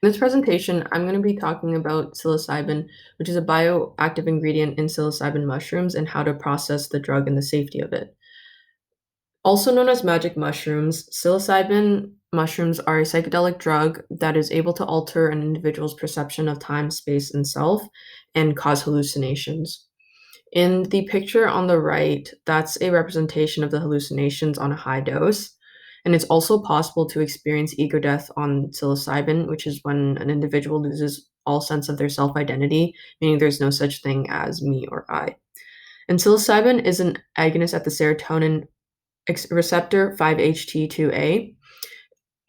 In this presentation, I'm going to be talking about psilocybin, which is a bioactive ingredient in psilocybin mushrooms, and how to process the drug and the safety of it. Also known as magic mushrooms, psilocybin mushrooms are a psychedelic drug that is able to alter an individual's perception of time, space, and self and cause hallucinations. In the picture on the right, that's a representation of the hallucinations on a high dose. And it's also possible to experience ego death on psilocybin, which is when an individual loses all sense of their self identity, meaning there's no such thing as me or I. And psilocybin is an agonist at the serotonin receptor 5-HT2A,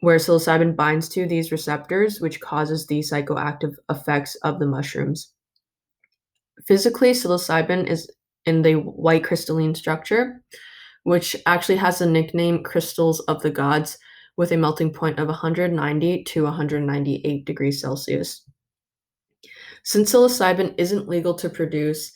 where psilocybin binds to these receptors, which causes the psychoactive effects of the mushrooms. Physically, psilocybin is in the white crystalline structure, which actually has the nickname crystals of the gods, with a melting point of 190 to 198 degrees Celsius. Since psilocybin isn't legal to produce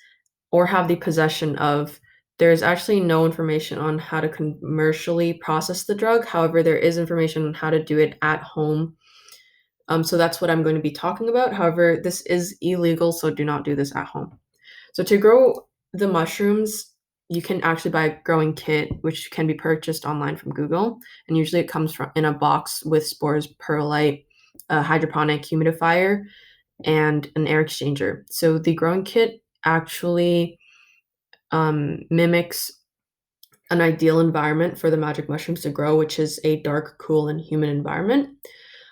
or have the possession of, there is actually no information on how to commercially process the drug. However, there is information on how to do it at home. So that's what I'm going to be talking about. However, this is illegal, so do not do this at home. So to grow the mushrooms, you can actually buy a growing kit, which can be purchased online from Google. And usually it comes from in a box with spores, perlite, a hydroponic humidifier, and an air exchanger. So the growing kit actually mimics an ideal environment for the magic mushrooms to grow, which is a dark, cool, and humid environment.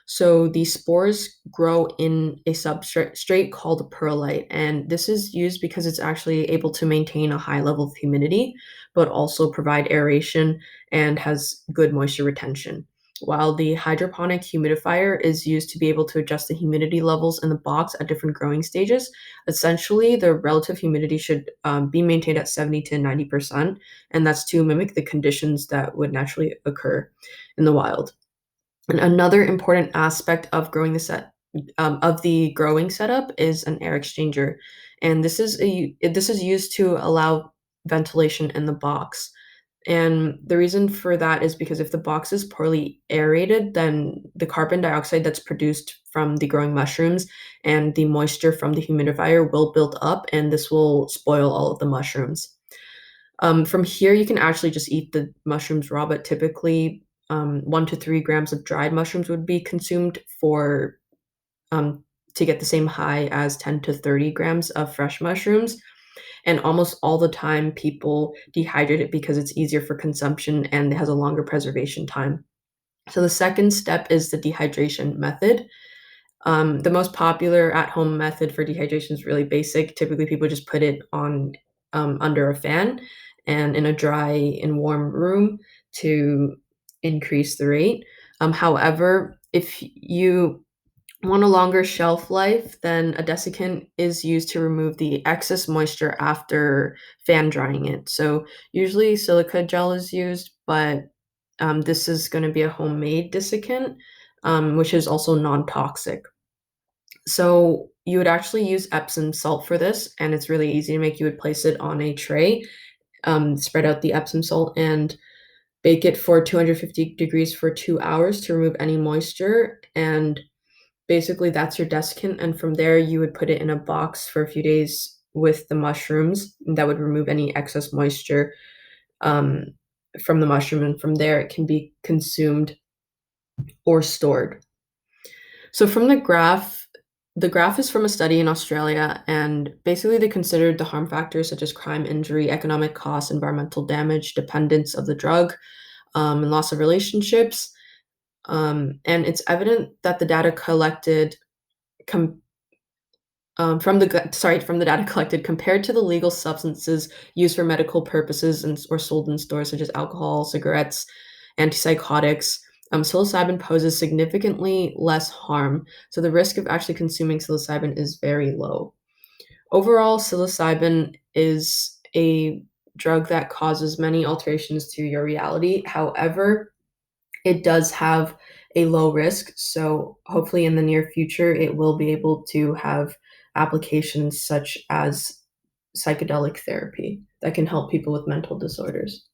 So these spores grow in a substrate called perlite, and this is used because it's actually able to maintain a high level of humidity, but also provide aeration and has good moisture retention. While the hydroponic humidifier is used to be able to adjust the humidity levels in the box at different growing stages, essentially the relative humidity should be maintained at 70 to 90%, and that's to mimic the conditions that would naturally occur in the wild. And another important aspect of growing the set of the growing setup is an air exchanger, and this is used to allow ventilation in the box. And the reason for that is because if the box is poorly aerated, then the carbon dioxide that's produced from the growing mushrooms and the moisture from the humidifier will build up, and this will spoil all of the mushrooms. From here, you can actually just eat the mushrooms raw, but typically 1 to 3 grams of dried mushrooms would be consumed for to get the same high as 10 to 30 grams of fresh mushrooms. And almost all the time, people dehydrate it because it's easier for consumption and it has a longer preservation time. So the second step is the dehydration method. The most popular at-home method for dehydration is really basic. Typically, people just put it on under a fan and in a dry and warm room to increase the rate. However, if you want a longer shelf life, then a desiccant is used to remove the excess moisture after fan drying it. So usually silica gel is used, but this is going to be a homemade desiccant, which is also non-toxic. So you would actually use Epsom salt for this, and it's really easy to make. You would place it on a tray, spread out the Epsom salt, and bake it for 250 degrees for 2 hours to remove any moisture. And basically, that's your desiccant. And from there, you would put it in a box for a few days with the mushrooms. That would remove any excess moisture um, from the mushroom. And from there, it can be consumed or stored. So from the graph is from a study in Australia, and basically they considered the harm factors such as crime, injury, economic costs, environmental damage, dependence of the drug, and loss of relationships. And it's evident that the data collected com- from the data collected compared to the legal substances used for medical purposes and or sold in stores such as alcohol, cigarettes, antipsychotics, psilocybin poses significantly less harm, so the risk of actually consuming psilocybin is very low. Overall, psilocybin is a drug that causes many alterations to your reality. However, it does have a low risk, so hopefully in the near future it will be able to have applications such as psychedelic therapy that can help people with mental disorders.